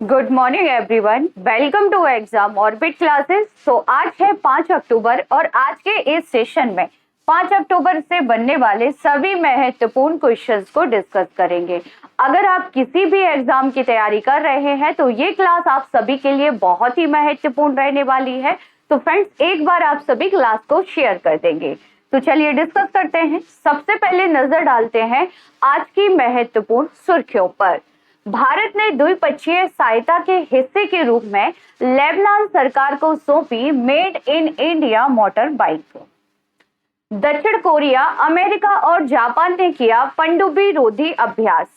Good morning everyone, welcome to exam orbit classes. तो आज है 5 अक्टूबर और आज के इस सेशन में 5 अक्टूबर से बनने वाले सभी महत्वपूर्ण क्वेश्चंस को डिस्कस करेंगे। अगर आप किसी भी एग्जाम की तैयारी कर रहे हैं तो ये क्लास आप सभी के लिए बहुत ही महत्वपूर्ण रहने वाली है। तो फ्रेंड्स, एक बार आप सभी क्लास को शेयर कर देंगे। तो चलिए डिस्कस करते हैं। सबसे पहले नजर डालते हैं आज की महत्वपूर्ण सुर्खियों पर। भारत ने द्विपक्षीय सहायता के हिस्से के रूप में लेबनान सरकार को सौंपी made in India motor bike. दक्षिण कोरिया, अमेरिका और जापान ने किया पनडुब्बी रोधी अभ्यास।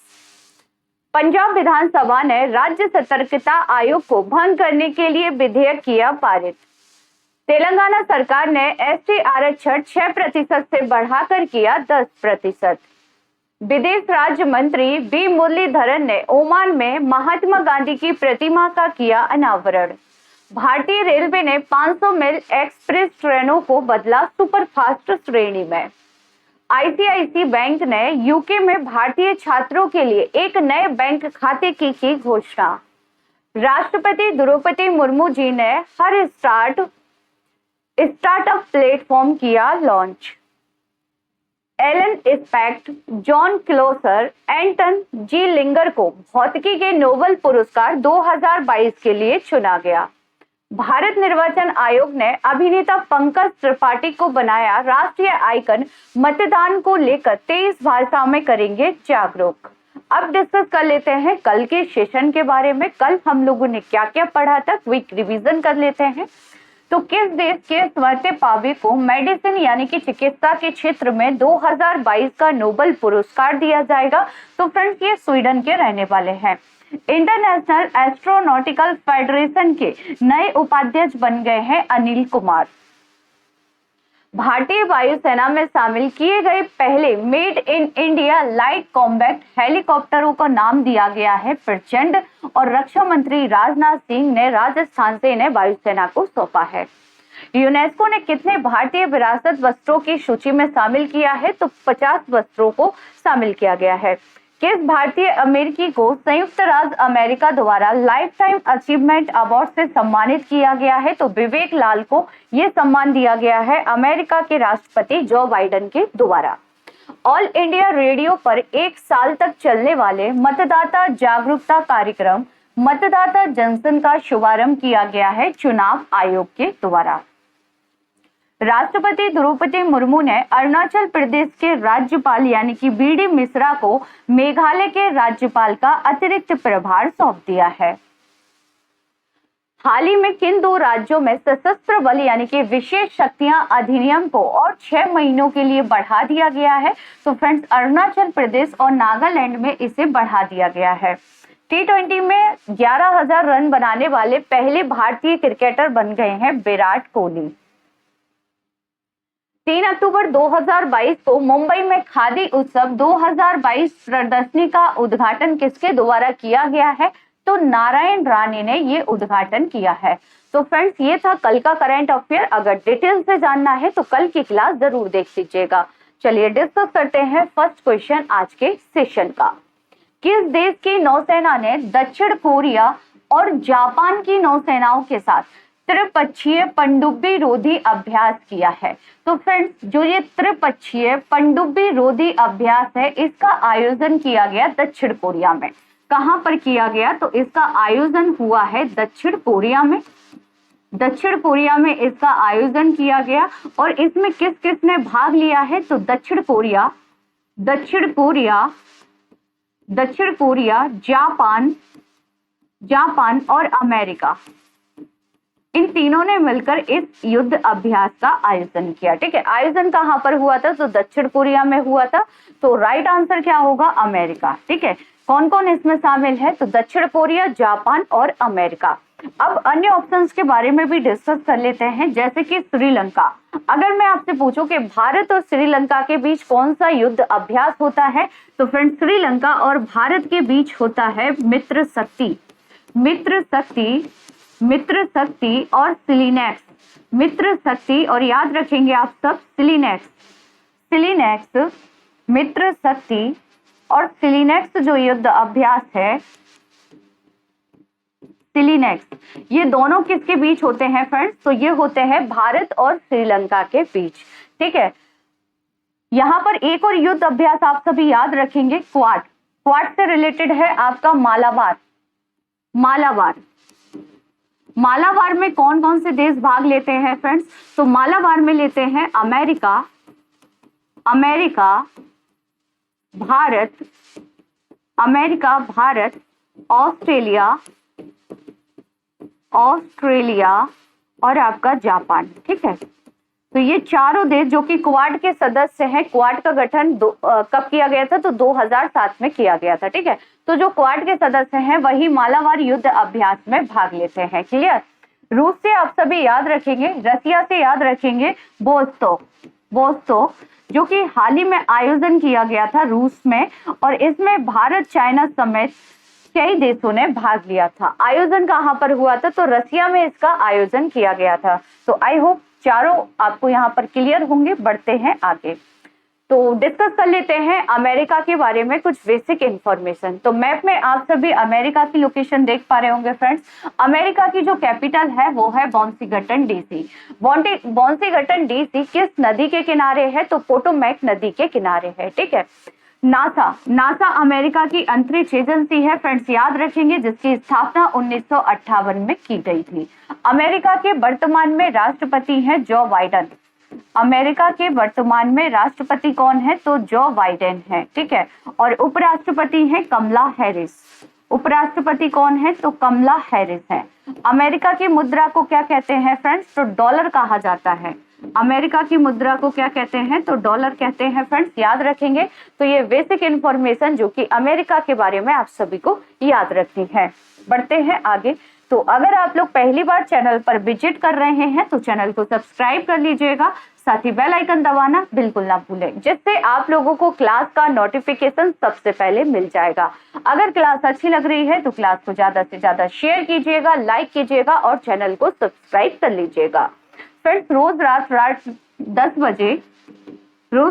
पंजाब विधानसभा ने राज्य सतर्कता आयोग को भंग करने के लिए विधेयक किया पारित। तेलंगाना सरकार ने एसटी आरक्षण 6% से बढ़ाकर किया 10%। विदेश राज्य मंत्री बी मुरलीधरन ने ओमान में महात्मा गांधी की प्रतिमा का किया अनावरण। भारतीय रेलवे ने 500 मील एक्सप्रेस ट्रेनों को बदला सुपरफास्ट श्रेणी में। आईसीआईसी बैंक ने यूके में भारतीय छात्रों के लिए एक नए बैंक खाते की घोषणा। राष्ट्रपति द्रौपदी मुर्मू जी ने हर स्टार्टअप प्लेटफॉर्म किया launch. Alain Aspect, John Clauser, Anton Zeilinger को भौतिकी के नोबेल पुरस्कार 2022 के लिए चुना गया। भारत निर्वाचन आयोग ने अभिनेता पंकज त्रिपाठी को बनाया राष्ट्रीय आइकन। मतदान को लेकर 23 भाषाओं में करेंगे जागरूक। अब डिस्कस कर लेते हैं कल के सेशन के बारे में। कल हम लोगों ने क्या क्या पढ़ा था, क्विक रिवीजन कर लेते हैं। तो किस देश के स्वरते पावे को मेडिसिन यानी कि चिकित्सा के क्षेत्र में 2022 का नोबेल पुरस्कार दिया जाएगा? तो फ्रेंड्स, ये स्वीडन के रहने वाले हैं। इंटरनेशनल एस्ट्रोनॉटिकल फेडरेशन के नए उपाध्यक्ष बन गए हैं अनिल कुमार। भारतीय वायुसेना में शामिल किए गए पहले made in India light combat हेलीकॉप्टरों का नाम दिया गया है प्रचंड। और रक्षा मंत्री राजनाथ सिंह ने राजस्थान से इन्हें वायुसेना को सौंपा है। यूनेस्को ने कितने भारतीय विरासत वस्त्रों की सूची में शामिल किया है? तो 50 वस्त्रों को शामिल किया गया है। किस भारतीय अमेरिकी को संयुक्त राज्य अमेरिका द्वारा लाइफ टाइम अचीवमेंट अवार्ड से सम्मानित किया गया है? तो विवेक लाल को यह सम्मान दिया गया है अमेरिका के राष्ट्रपति जो बाइडेन के द्वारा। ऑल इंडिया रेडियो पर 1 साल तक चलने वाले मतदाता जागरूकता कार्यक्रम मतदाता जंक्शन का शुभारंभ किया गया है चुनाव आयोग के द्वारा। राष्ट्रपति द्रौपदी मुर्मू ने अरुणाचल प्रदेश के राज्यपाल यानी कि बीडी मिश्रा को मेघालय के राज्यपाल का अतिरिक्त प्रभार सौंप दिया है। हाल ही में किन 2 राज्यों में सशस्त्र बल यानी कि विशेष शक्तियां अधिनियम को और 6 महीनों के लिए बढ़ा दिया गया है? तो फ्रेंड्स, अरुणाचल प्रदेश और नागालैंड में इसे बढ़ा दिया गया है। T20 में 11,000 रन बनाने वाले पहले भारतीय क्रिकेटर बन गए हैं विराट कोहली। 3 अक्टूबर 2022 को मुंबई में खादी उत्सव 2022 प्रदर्शनी का उद्घाटन किसके द्वारा किया गया है? तो नारायण राणे ने ये उद्घाटन किया है। तो फ्रेंड्स, ये था कल का करंट अफेयर। अगर डिटेल से जानना है तो कल की क्लास जरूर देख लीजिएगा। चलिए डिस्कस करते हैं फर्स्ट क्वेश्चन आज के सेशन का। किस देश की नौसेना ने दक्षिण कोरिया और जापान की नौसेनाओं के साथ त्रिपक्षीय पनडुब्बी रोधी अभ्यास किया है? तो फ्रेंड्स, जो ये त्रिपक्षीय पनडुब्बी रोधी अभ्यास है इसका आयोजन किया गया दक्षिण कोरिया में। कहां पर किया गया? तो इसका आयोजन हुआ है दक्षिण कोरिया में। दक्षिण कोरिया में इसका आयोजन किया गया। और इसमें किस किस ने भाग लिया है? तो दक्षिण कोरिया, जापान और अमेरिका, इन तीनों ने मिलकर इस युद्ध अभ्यास का आयोजन किया। ठीक है, आयोजन कहां पर हुआ था? तो दक्षिण कोरिया में हुआ था। तो राइट आंसर क्या होगा? अमेरिका। ठीक है, कौन कौन इसमें शामिल है? तो दक्षिण कोरिया, जापान और अमेरिका। अब अन्य ऑप्शंस के बारे में भी डिस्कस कर लेते हैं, जैसे कि श्रीलंका। अगर मैं आपसे पूछूं कि भारत और श्रीलंका के बीच कौन सा युद्ध अभ्यास होता है? तो फ्रेंड्स, श्रीलंका और भारत के बीच होता है मित्र शक्ति और सिलिनेक्स। मित्र शक्ति, और याद रखेंगे आप सब सिलिनेक्स, मित्र शक्ति और सिलिनेक्स जो युद्ध अभ्यास है सिलिनेक्स, ये दोनों किसके बीच होते हैं फ्रेंड्स? तो ये होते हैं भारत और श्रीलंका के बीच। ठीक है, यहाँ पर एक और युद्ध अभ्यास आप सभी याद रखेंगे, क्वाड। क्वाड से रिलेटेड है आपका मालाबार। मालाबार, मालाबार में कौन कौन से देश भाग लेते हैं फ्रेंड्स? तो मालाबार में लेते हैं अमेरिका, भारत, ऑस्ट्रेलिया और आपका जापान। ठीक है, तो ये चारों देश जो कि क्वाड के सदस्य हैं। क्वाड का गठन कब किया गया था? तो 2007 में किया गया था। ठीक है, तो जो क्वाड के सदस्य हैं वही मालाबार युद्ध अभ्यास में भाग लेते हैं। क्लियर? रूस से आप सभी याद रखेंगे, रसिया से याद रखेंगे वोस्तोक, जो कि हाल ही में आयोजन किया गया था रूस में, और इसमें भारत, चाइना समेत कई देशों ने भाग लिया था। आयोजन कहाँ पर हुआ था? तो रसिया में इसका आयोजन किया गया था। तो आई होप चारों आपको यहाँ पर क्लियर होंगे। बढ़ते हैं आगे, तो डिस्कस कर लेते हैं अमेरिका के बारे में कुछ बेसिक इंफॉर्मेशन। तो मैप में आप सभी अमेरिका की लोकेशन देख पा रहे होंगे फ्रेंड्स। अमेरिका की जो कैपिटल है वो है वाशिंगटन डीसी। वाशिंगटन डीसी किस नदी के किनारे है? तो पोटोमैक नदी के किनारे है। ठीक है, नासा अमेरिका की अंतरिक्ष एजेंसी है फ्रेंड्स, याद रखेंगे, जिसकी स्थापना 1958 में की गई थी। अमेरिका के वर्तमान में राष्ट्रपति हैं जो बाइडेन। अमेरिका के वर्तमान में राष्ट्रपति कौन है? तो जो बाइडेन है। ठीक है, और उपराष्ट्रपति हैं कमला हैरिस। उपराष्ट्रपति कौन है? तो कमला हैरिस है। अमेरिका की मुद्रा को क्या कहते हैं फ्रेंड्स? तो डॉलर कहा जाता है। अमेरिका की मुद्रा को क्या कहते हैं? तो डॉलर कहते हैं फ्रेंड्स, याद रखेंगे। तो ये बेसिक इंफॉर्मेशन जो कि अमेरिका के बारे में आप सभी को याद रखनी है। बढ़ते हैं आगे, तो अगर आप लोग पहली बार चैनल पर विजिट कर रहे हैं तो चैनल को सब्सक्राइब कर लीजिएगा, साथ ही बेल आइकन दबाना बिल्कुल ना भूलें, जिससे आप लोगों को क्लास का नोटिफिकेशन सबसे पहले मिल जाएगा। अगर क्लास अच्छी लग रही है तो क्लास को ज्यादा से ज्यादा शेयर कीजिएगा, लाइक कीजिएगा और चैनल को सब्सक्राइब कर लीजिएगा। फ्रेंड्स, रोज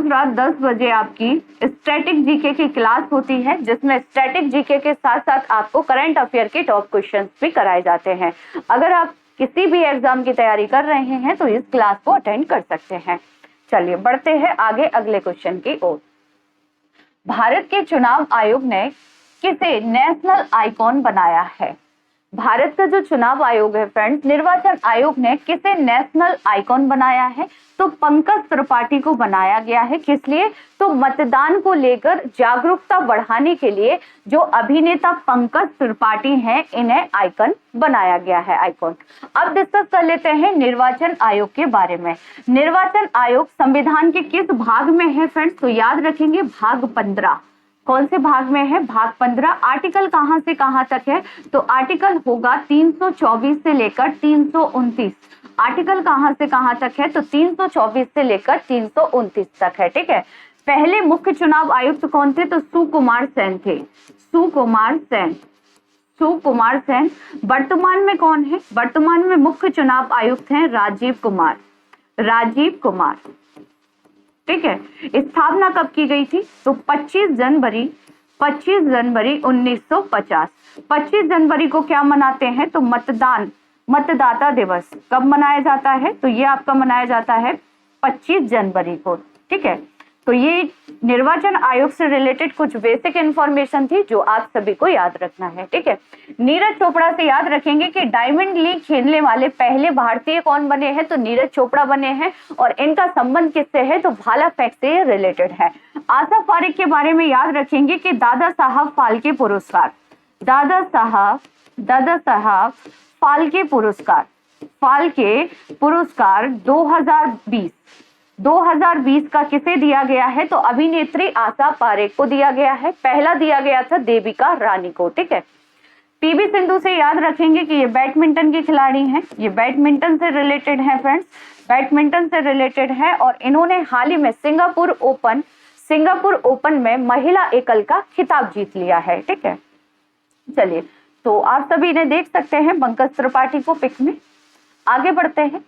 रात 10 बजे आपकी स्टैटिक जीके की क्लास होती है, जिसमें स्टैटिक जीके के साथ साथ आपको करंट अफेयर के टॉप क्वेश्चंस भी कराए जाते हैं। अगर आप किसी भी एग्जाम की तैयारी कर रहे हैं तो इस क्लास को अटेंड कर सकते हैं। चलिए बढ़ते हैं आगे अगले क्वेश्चन की ओर। भारत के चुनाव आयोग ने किसे नेशनल आइकॉन बनाया है? भारत का जो चुनाव आयोग है फ्रेंड्स, निर्वाचन आयोग ने किसे नेशनल आइकॉन बनाया है? तो पंकज त्रिपाठी को बनाया गया है। किस लिए? तो मतदान को लेकर जागरूकता बढ़ाने के लिए जो अभिनेता पंकज त्रिपाठी हैं, इन्हें आइकॉन बनाया गया है, आइकॉन। अब डिस्कस कर लेते हैं निर्वाचन आयोग के बारे में। निर्वाचन आयोग संविधान के किस भाग में है फ्रेंड्स? तो याद रखेंगे भाग 15। कौन से भाग में है? भाग 15। आर्टिकल कहां से कहां तक है? तो आर्टिकल होगा 324 से लेकर 329। आर्टिकल कहां से कहां तक है? तो 324 से लेकर 329 तक है। ठीक है, पहले मुख्य चुनाव आयुक्त कौन थे? तो सुकुमार सेन थे। सुकुमार सेन। वर्तमान में कौन है? वर्तमान में मुख्य चुनाव आयुक्त हैं राजीव कुमार। ठीक है, स्थापना कब की गई थी? तो 25 जनवरी 1950। 25 जनवरी को क्या मनाते हैं? तो मतदाता दिवस। कब मनाया जाता है? तो ये आपका मनाया जाता है 25 जनवरी को। ठीक है, तो ये निर्वाचन आयोग से रिलेटेड कुछ बेसिक इंफॉर्मेशन थी जो आप सभी को याद रखना है। ठीक है, नीरज चोपड़ा से याद रखेंगे कि डायमंड लीग खेलने वाले पहले भारतीय कौन बने हैं? तो नीरज चोपड़ा बने हैं, और इनका संबंध किससे है? तो भाला फेंक से रिलेटेड है। आसिफ फारिक के बारे में याद रखेंगे कि दादा साहब फाल्के पुरस्कार 2020 का किसे दिया गया है? तो अभिनेत्री आशा पारेख को दिया गया है। पहला दिया गया था देविका रानी को। ठीक है, पीवी सिंधु से याद रखेंगे कि ये बैडमिंटन की खिलाड़ी हैं। ये बैडमिंटन से रिलेटेड है फ्रेंड्स, बैडमिंटन से रिलेटेड है, और इन्होंने हाल ही में सिंगापुर ओपन में महिला एकल का खिताब जीत लिया है। ठीक है, चलिए, तो आप सभी इन्हें देख सकते हैं पंकज त्रिपाठी को पिक में। आगे बढ़ते हैं,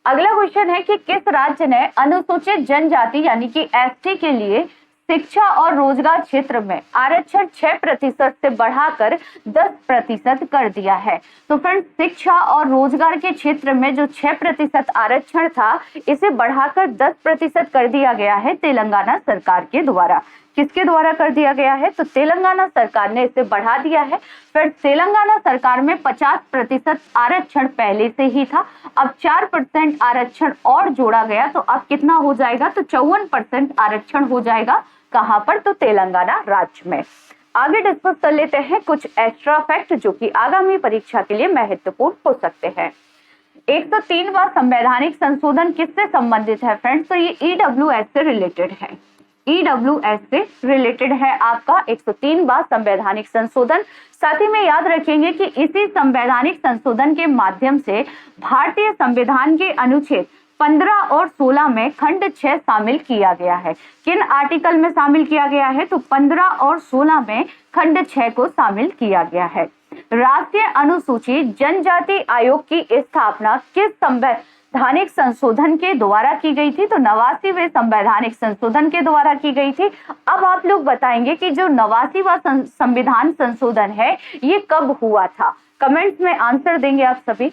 अगला क्वेश्चन है कि किस राज्य ने अनुसूचित जनजाति यानी कि एसटी के लिए शिक्षा और रोजगार क्षेत्र में आरक्षण 6% से बढ़ाकर 10% कर दिया है। तो फ्रेंड्स, शिक्षा और रोजगार के क्षेत्र में जो 6% आरक्षण था, इसे बढ़ाकर 10% कर दिया गया है तेलंगाना सरकार के द्वारा। किसके द्वारा कर दिया गया है? तो तेलंगाना सरकार ने इसे बढ़ा दिया है। फिर तेलंगाना सरकार में 50% आरक्षण पहले से ही था, अब 4% आरक्षण और जोड़ा गया, तो अब कितना हो जाएगा? तो 54% आरक्षण हो जाएगा। कहां पर? तो तेलंगाना राज्य में। आगे डिस्कस कर लेते हैं कुछ एक्स्ट्रा फैक्ट जो कि आगामी परीक्षा के लिए महत्वपूर्ण हो सकते हैं। 103वां संवैधानिक संशोधन किससे संबंधित है फ्रेंड्स? तो ये EWS से रिलेटेड है। EWS से रिलेटेड है आपका 103वां संवैधानिक संशोधन। साथ ही में याद रखेंगे कि इसी संवैधानिक संशोधन के माध्यम से भारतीय संविधान के अनुच्छेद 15 और 16 में खंड 6 शामिल किया गया है। किन आर्टिकल में शामिल किया गया है? तो 15 और 16 में खंड 6 को शामिल किया गया है। राष्ट्रीय अनुसूचित जनजाति आयोग की स्थापना किस संवैधानिक संशोधन के द्वारा की गई थी? तो 89वें संवैधानिक संशोधन के द्वारा की गई थी। अब आप लोग बताएंगे कि जो 89वां संविधान संशोधन है ये कब हुआ था? कमेंट्स में आंसर देंगे आप सभी।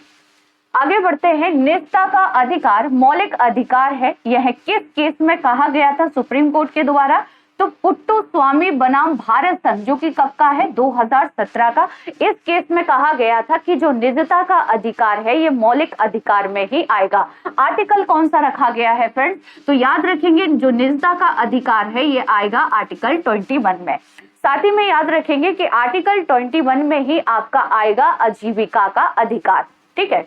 आगे बढ़ते हैं। निजता का अधिकार मौलिक अधिकार है, यह किस केस में कहा गया था सुप्रीम कोर्ट के द्वारा? तो पुट्टू स्वामी बनाम भारत संघ, जो कि कब का है? 2017 का। इस केस में कहा गया था कि जो निजता का अधिकार है ये मौलिक अधिकार में ही आएगा। आर्टिकल कौन सा रखा गया है फ्रेंड्स? तो याद रखेंगे जो निजता का अधिकार है ये आएगा आर्टिकल 21 में। साथ ही में याद रखेंगे कि आर्टिकल 21 में ही आपका आएगा आजीविका का अधिकार। ठीक है।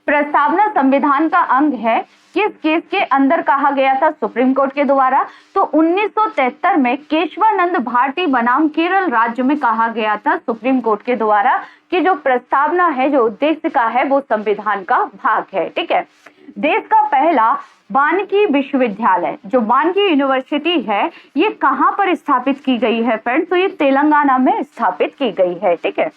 प्रस्तावना संविधान का अंग है, किस केस के अंदर कहा गया था सुप्रीम कोर्ट के द्वारा? तो 1973 में केशवानंद भारती बनाम केरल राज्य में कहा गया था सुप्रीम कोर्ट के द्वारा कि जो प्रस्तावना है, जो उद्देश्य का है, वो संविधान का भाग है। ठीक है। देश का पहला वानिकी विश्वविद्यालय, जो वानिकी यूनिवर्सिटी है, ये कहां पर स्थापित की गई है फ्रेंड्स? तो ये तेलंगाना में स्थापित की गई है। ठीक है।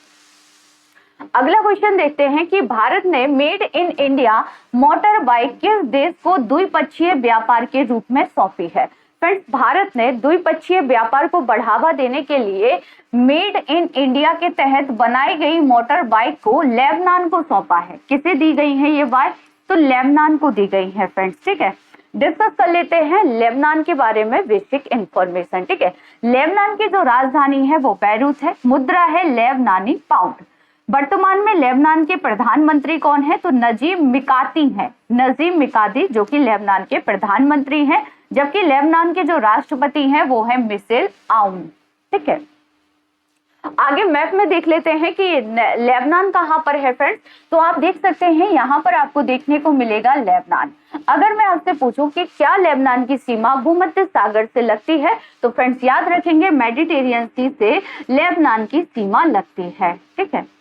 अगला क्वेश्चन देखते हैं कि भारत ने made in India motor bike किस देश को द्विपक्षीय व्यापार के रूप में सौंपी है? फ्रेंड्स, भारत ने द्विपक्षीय व्यापार को बढ़ावा देने के लिए मेड इन इंडिया के तहत बनाई गई मोटर बाइक को लेबनान को सौंपा है। किसे दी गई है ये बाइक? तो लेबनान को दी गई है फ्रेंड्स। ठीक है। डिस्कस कर लेते हैं लेबनान के बारे में बेसिक इंफॉर्मेशन। ठीक है। लेबनान की जो राजधानी है वो बैरूत है, मुद्रा है लेबनानी पाउंड। वर्तमान में लेबनान के प्रधानमंत्री कौन है? तो नजीम मिकाती हैं, नजीम मिकाती, जो कि लेबनान के प्रधानमंत्री हैं, जबकि लेबनान के जो राष्ट्रपति हैं वो है मिशेल आउन। ठीक है। आगे मैप में देख लेते हैं कि लेबनान कहां पर है फ्रेंड्स। तो आप देख सकते हैं यहाँ पर आपको देखने को मिलेगा लेबनान। अगर मैं आपसे पूछूं कि क्या लेबनान की सीमा भूमध्य सागर से लगती है, तो फ्रेंड्स याद रखेंगे मेडिटेरियन सी से लेबनान की सीमा लगती है। ठीक है।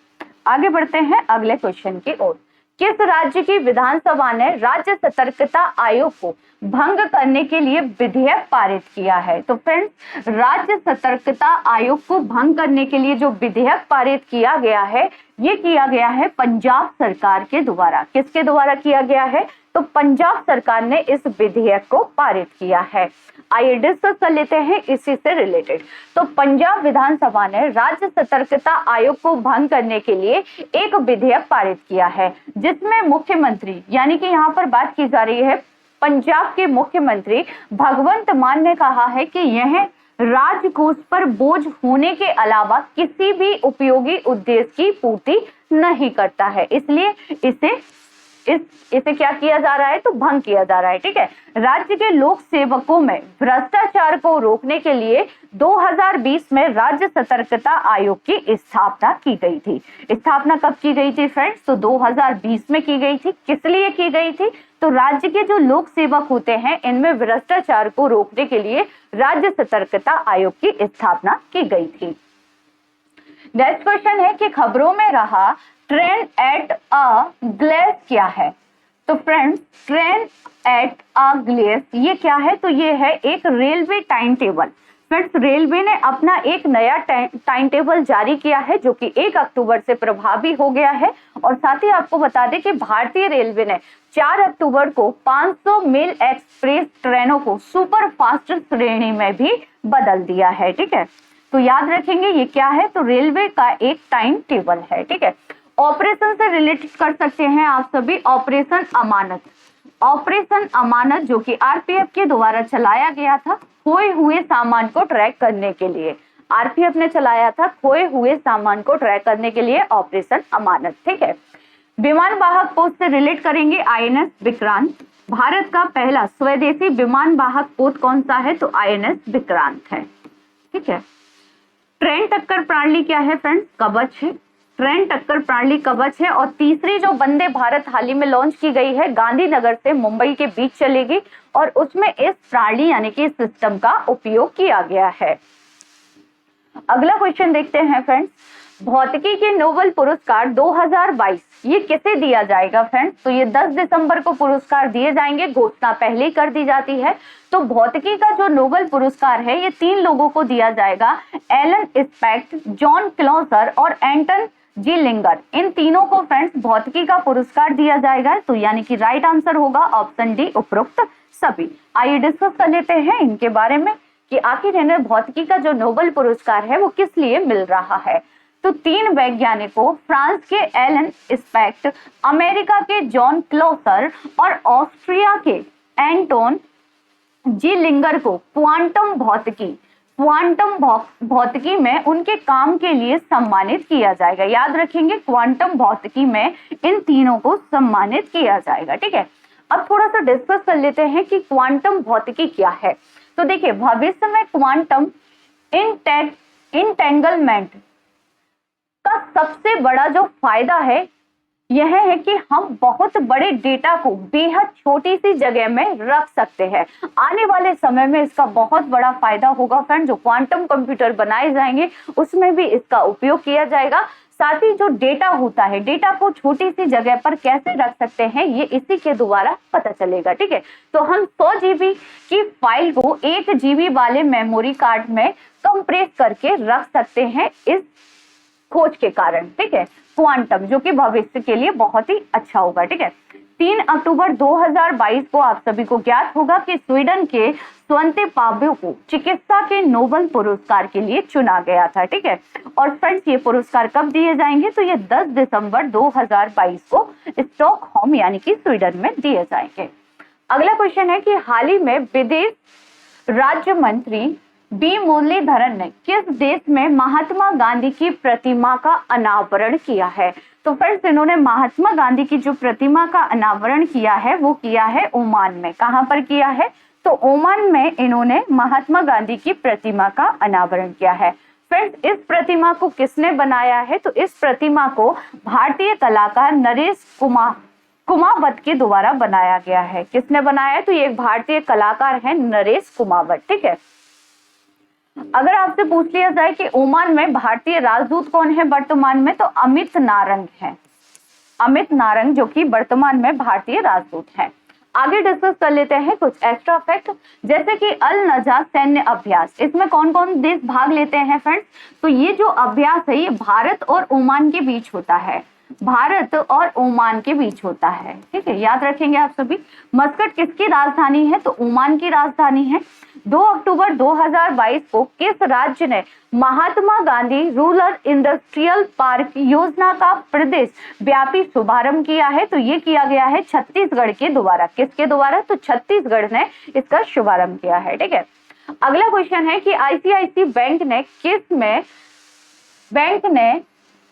आगे बढ़ते हैं अगले क्वेश्चन की ओर। किस राज्य की विधानसभा ने राज्य सतर्कता आयोग को भंग करने के लिए विधेयक पारित किया है? तो फ्रेंड्स, राज्य सतर्कता आयोग को भंग करने के लिए जो विधेयक पारित किया गया है, ये किया गया है पंजाब सरकार के द्वारा। किसके द्वारा किया गया है? तो पंजाब सरकार ने इस विधेयक को पारित किया है। आइए डिस्कस कर लेते हैं इसी से रिलेटेड। तो पंजाब विधानसभा ने राज्य सतर्कता आयोग को भंग करने के लिए एक विधेयक पारित किया है, जिसमें मुख्यमंत्री, यानी कि यहाँ पर बात की जा रही है पंजाब के मुख्यमंत्री भगवंत मान ने कहा है कि यह राजकोष पर बोझ होने के अलावा किसी भी उपयोगी उद्देश्य की पूर्ति नहीं करता है, इसलिए इसे क्या किया जा रहा है? तो भंग किया जा रहा है। ठीक है। राज्य के लोक सेवकों में भ्रष्टाचार को रोकने के लिए 2020 में राज्य सतर्कता आयोग की स्थापना की गई थी। स्थापना कब की गई थी फ्रेंड्स? तो 2020 में की गई थी। किस लिए की गई थी? तो राज्य के जो लोक सेवक होते हैं इनमें भ्रष्टाचार को रोकने के लिए राज्य सतर्कता आयोग की स्थापना की गई थी। नेक्स्ट क्वेश्चन है कि खबरों में रहा ट्रेन एट अ ग्लेस क्या है? तो friends, train at a glace ये क्या है? तो ये है एक railway time table. Friends, railway ने अपना एक नया टाइम टेबल जारी किया है जो कि 1 अक्टूबर से प्रभावी हो गया है। और साथ ही आपको बता दें कि भारतीय रेलवे ने 4 अक्टूबर को 500 मील एक्सप्रेस ट्रेनों को सुपर फास्ट श्रेणी में भी बदल दिया है। ठीक है, तो याद रखेंगे ये क्या है, तो रेलवे का एक टाइम टेबल है। ठीक है, ऑपरेशन से रिलेटेड कर सकते हैं आप सभी, ऑपरेशन अमानत। ऑपरेशन अमानत जो कि आरपीएफ के द्वारा चलाया गया था खोए हुए सामान को ट्रैक करने के लिए। आरपीएफ ने चलाया था खोए हुए सामान को ट्रैक करने के लिए ऑपरेशन अमानत। ठीक है, विमान वाहक पोत से रिलेट करेंगे आईएनएस विक्रांत। भारत का पहला स्वदेशी विमान वाहक पोत कौन सा है, तो आईएनएस विक्रांत है। ठीक है, ट्रेन टक्कर प्रणाली क्या है फ्रेंड्स, कवच है। ट्रेन टक्कर प्रणाली कवच है। और तीसरी जो वंदे भारत हाल ही में लॉन्च की गई है, गांधीनगर से मुंबई के बीच चलेगी और उसमें इस प्रणाली यानी कि सिस्टम का उपयोग किया गया है। अगला क्वेश्चन देखते हैं फ्रेंड्स, भौतिकी के नोबेल पुरस्कार 2022 ये किसे दिया जाएगा फ्रेंड्स, तो ये 10 दिसंबर को पुरस्कार दिए जाएंगे, घोषणा पहले ही कर दी जाती है। तो भौतिकी का जो नोबेल पुरस्कार है ये 3 लोगों को दिया जाएगा, एलन स्पेक्ट, जॉन क्लॉसर और एंटन जी लिंगर। इन तीनों को फ्रेंड्स भौतिकी का पुरस्कार दिया जाएगा। तो यानी कि राइट आंसर होगा ऑप्शन डी, उपरोक्त सभी। आइए डिस्कस कर लेते हैं इनके बारे में कि आखिर इन्हें भौतिकी का जो नोबेल पुरस्कार है वो किस लिए मिल रहा है। तो 3 वैज्ञानिकों, फ्रांस के एलन स्पेक्ट, अमेरिका के जॉन क्लॉसर और ऑस्ट्रिया के एंटोन जी लिंगर को क्वांटम भौतिकी में उनके काम के लिए सम्मानित किया जाएगा। याद रखेंगे, क्वांटम भौतिकी में इन तीनों को सम्मानित किया जाएगा। ठीक है, अब थोड़ा सा डिस्कस कर लेते हैं कि क्वांटम भौतिकी क्या है। तो देखिए, भविष्य में क्वांटम इंटेंगलमेंट का सबसे बड़ा जो फायदा है यह है कि हम बहुत बड़े डेटा को बेहद छोटी सी जगह में रख सकते हैं। आने वाले समय में इसका बहुत बड़ा फायदा होगा फ्रेंड। जो क्वांटम कंप्यूटर बनाए जाएंगे उसमें भी इसका उपयोग किया जाएगा। साथ ही जो डेटा होता है, डेटा को छोटी सी जगह पर कैसे रख सकते हैं ये इसी के द्वारा पता चलेगा। ठीक है, तो हम 100 GB की फाइल को 1 GB वाले मेमोरी कार्ड में कंप्रेस करके रख सकते हैं इस खोज के कारण। ठीक है, क्वांटम जो कि भविष्य के लिए बहुत ही अच्छा होगा। ठीक है, 3 अक्टूबर 2022 को आप सभी को ज्ञात होगा कि स्वीडन के स्वंते पाव्लो को चिकित्सा के नोबेल पुरस्कार के लिए चुना गया था। ठीक है, और फ्रेंड्स ये पुरस्कार कब दिए जाएंगे, तो ये 10 दिसंबर 2022 को स्टॉकहोम यानी कि स्वीडन में दिए जाएंगे। अगला क्वेश्चन है कि हाल ही में विदेश राज्य मंत्री बी मुरलीधरन ने किस देश में महात्मा गांधी की प्रतिमा का अनावरण किया है। तो फ्रेंड्स, इन्होंने महात्मा गांधी की जो प्रतिमा का अनावरण किया है वो किया है ओमान में। कहां पर किया है, तो ओमान में इन्होंने महात्मा गांधी की प्रतिमा का अनावरण किया है। फ्रेंड्स, इस प्रतिमा को किसने बनाया है, तो इस प्रतिमा को भारतीय कलाकार नरेश कुमावत के द्वारा बनाया गया है। किसने बनाया है, तो ये एक भारतीय कलाकार है नरेश कुमावत। ठीक है, अगर आपसे पूछ लिया जाए कि ओमान में भारतीय राजदूत कौन है वर्तमान में, तो अमित नारंग है। अमित नारंग जो कि वर्तमान में भारतीय राजदूत है। आगे डिस्कस कर लेते हैं कुछ एक्स्ट्रा फैक्ट, जैसे कि अल नजा सैन्य अभ्यास। इसमें कौन कौन देश भाग लेते हैं फ्रेंड्स, तो ये जो अभ्यास है ये भारत और ओमान के बीच होता है। भारत और ओमान के बीच होता है। ठीक है, याद रखेंगे आप सभी। मस्कट किसकी राजधानी है, तो ओमान की राजधानी है। 2 अक्टूबर 2022 को किस राज्य ने Mahatma Gandhi rural industrial park योजना का प्रदेश व्यापी शुभारंभ किया है, तो ये किया गया है छत्तीसगढ़ के द्वारा। किसके द्वारा, तो छत्तीसगढ़ ने इसका शुभारंभ किया है। ठीक है, अगला क्वेश्चन है कि आईसीआईसी बैंक ने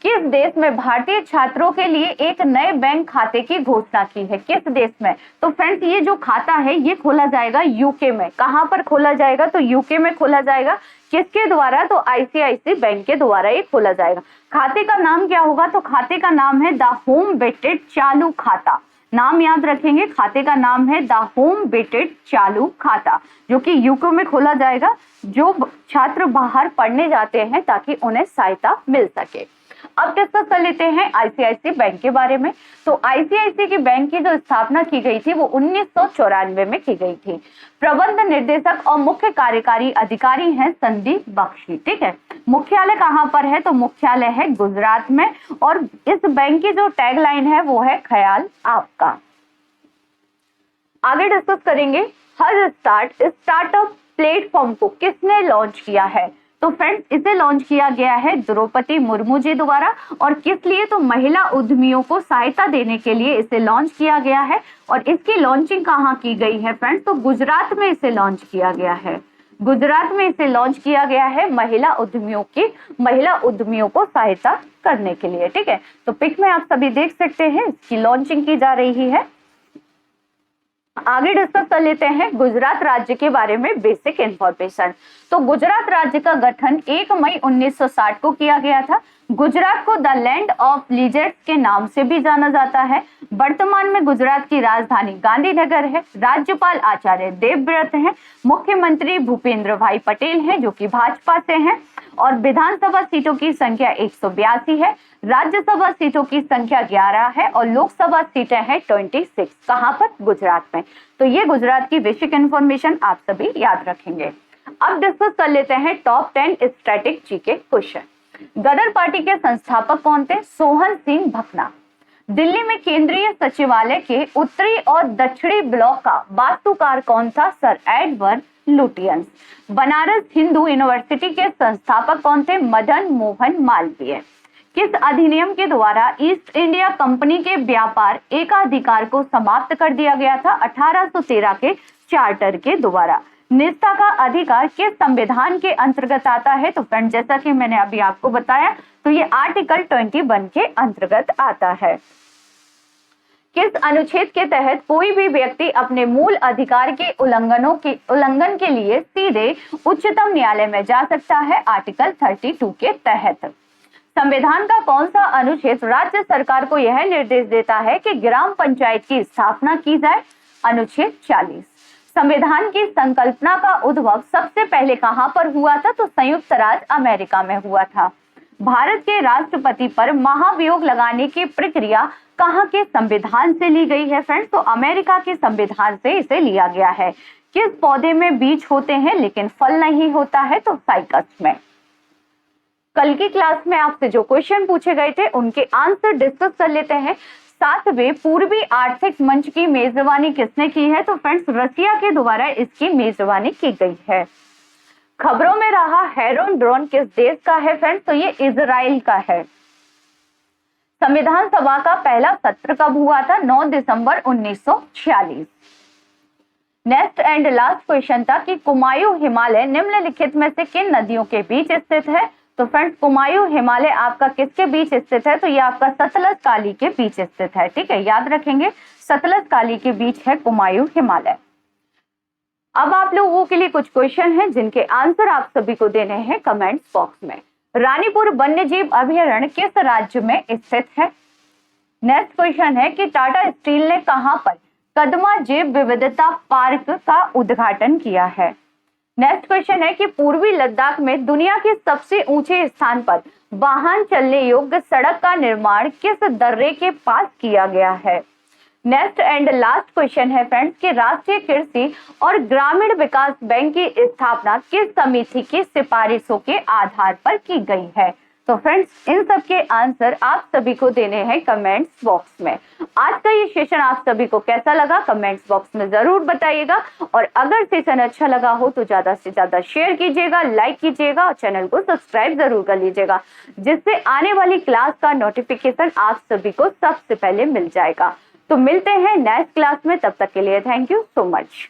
किस देश में भारतीय छात्रों के लिए एक नए बैंक खाते की घोषणा की है। किस देश में, तो फ्रेंड्स ये जो खाता है ये खोला जाएगा यूके में। कहां पर खोला जाएगा, तो यूके में खोला जाएगा। किसके द्वारा, तो आईसीआईसी बैंक के द्वारा ये खोला जाएगा। खाते का नाम क्या होगा, तो खाते का नाम है द होम बेटेड चालू खाता। नाम याद रखेंगे, खाते का नाम है द होम बेटेड चालू खाता, जो कि यूके में खोला जाएगा। जो छात्र बाहर पढ़ने जाते हैं ताकि उन्हें सहायता मिल सके। अब डिस्कस कर लेते हैं आईसीआईसीआई बैंक के बारे में। तो आईसीआईसीआई की बैंक की जो स्थापना की गई थी वो 1994 में की गई थी। प्रबंध निर्देशक और मुख्य कार्यकारी अधिकारी हैं संदीप बख्शी। ठीक है, मुख्यालय कहाँ पर है? तो मुख्यालय है गुजरात में, और इस बैंक की जो टैगलाइन है वो है ख्याल आपका। आगे डिस्कस करेंगे हर स्टार्टअप प्लेटफॉर्म को किसने लॉन्च किया है? तो फ्रेंड्स, इसे लॉन्च किया गया है द्रौपदी मुर्मू जी द्वारा। और किस लिए? तो महिला उद्यमियों को सहायता देने के लिए इसे लॉन्च किया गया है। और इसकी लॉन्चिंग कहाँ की गई है फ्रेंड्स? तो गुजरात में इसे लॉन्च किया गया है। गुजरात में इसे लॉन्च किया गया है महिला उद्यमियों को सहायता करने के लिए। ठीक है, तो पिक में आप सभी देख सकते हैं इसकी लॉन्चिंग की जा रही है। आगे डिस्कस कर लेते हैं गुजरात राज्य के बारे में बेसिक इंफॉर्मेशन। तो गुजरात राज्य का गठन 1 मई 1960 को किया गया था। गुजरात को द लैंड ऑफ लीजेंड्स के नाम से भी जाना जाता है। वर्तमान में गुजरात की राजधानी गांधीनगर है। राज्यपाल आचार्य देवव्रत हैं। मुख्यमंत्री भूपेंद्र भाई पटेल हैं जो कि भाजपा से हैं। और विधानसभा सीटों की संख्या 182 है। राज्यसभा सीटों की संख्या 11 है और लोकसभा सीटें हैं 26। कहां पर? गुजरात में। तो ये गुजरात की बेसिक इंफॉर्मेशन आप सभी याद रखेंगे। अब डिस्कस कर लेते हैं टॉप 10 स्टैटिक जीके क्वेश्चन। गदर पार्टी के संस्थापक कौन थे? सोहन सिंह भकना। दिल्ली में केंद्रीय सचिवालय के उत्तरी और दक्षिणी ब्लॉक का वास्तुकार कौन था? Sir Edward Lutyens. Banaras Hindu university के संस्थापक कौन थे? मदन मोहन मालवीय। किस अधिनियम के द्वारा ईस्ट इंडिया कंपनी के व्यापार एकाधिकार को समाप्त कर दिया गया था? 1813 के चार्टर के द्वारा। निजता का अधिकार किस संविधान के अंतर्गत आता है? तो फ्रेंड, जैसा कि मैंने अभी आपको बताया, तो ये आर्टिकल 21 के अंतर्गत आता है। किस अनुच्छेद के तहत कोई भी व्यक्ति अपने मूल अधिकार के उल्लंघन के लिए सीधे उच्चतम न्यायालय में जा सकता है? आर्टिकल 32 के तहत। संविधान का कौन सा अनुच्छेद राज्य सरकार को यह निर्देश देता है कि ग्राम पंचायत की स्थापना की जाए? अनुच्छेद 40। संविधान की संकल्पना का उद्भव सबसे पहले कहां पर हुआ था? तो संयुक्त राज्य अमेरिका में हुआ था। भारत के राष्ट्रपति पर महाभियोग लगाने की प्रक्रिया कहां के संविधान से ली गई है फ्रेंड्स? तो अमेरिका के संविधान से इसे लिया गया है। किस पौधे में बीज होते हैं लेकिन फल नहीं होता है? तो साइकस में। कल की क्लास में आपसे जो क्वेश्चन पूछे गए थे उनके आंसर डिस्कस कर लेते हैं। 7वें पूर्वी आर्थिक मंच की मेजबानी किसने की है? तो फ्रेंड्स, रसिया के द्वारा इसकी मेजबानी की गई है। खबरों में रहा हेरोन ड्रोन किस देश का है फ्रेंड्स? तो ये इजराइल का है। संविधान सभा का पहला सत्र कब हुआ था? 9 दिसंबर 1946। नेक्स्ट एंड लास्ट क्वेश्चन था कि कुमायूं हिमालय निम्नलिखित में से किन नदियों के बीच स्थित है? तो फ्रेंड्स, कुमायूं हिमालय आपका किसके बीच स्थित है? तो ये आपका सतलज काली के बीच स्थित है। ठीक है, याद रखेंगे, सतलज काली के बीच है कुमायूं हिमालय। अब आप लोगों के लिए कुछ क्वेश्चन हैं जिनके आंसर आप सभी को देने हैं कमेंट्स बॉक्स में। रानीपुर वन्यजीव अभयारण्य किस राज्य में स्थित है? नेक्स्ट क्वेश्चन है कि टाटा स्टील ने कहां पर कदमा जैव विविधता पार्क का उद्घाटन किया है? नेक्स्ट क्वेश्चन है कि पूर्वी लद्दाख में दुनिया के सबसे ऊंचे स्थान पर वाहन चलने योग्य सड़क का निर्माण किस दर्रे के पास किया गया है? नेक्स्ट एंड लास्ट क्वेश्चन है फ्रेंड्स कि राष्ट्रीय कृषि और ग्रामीण विकास बैंक की स्थापना किस समिति की सिफारिशों के आधार पर की गई है? तो फ्रेंड्स, इन सब के आंसर आप सभी को देने हैं कमेंट्स बॉक्स में। आज का ये सेशन आप सभी को कैसा लगा कमेंट्स बॉक्स में जरूर बताइएगा। और अगर सेशन अच्छा लगा हो तो ज्यादा से ज्यादा शेयर कीजिएगा, लाइक कीजिएगा और चैनल को सब्सक्राइब जरूर कर लीजिएगा, जिससे आने वाली क्लास का नोटिफिकेशन आप सभी को सबसे पहले मिल जाएगा। तो मिलते हैं नेक्स्ट क्लास में, तब तक के लिए थैंक यू सो मच।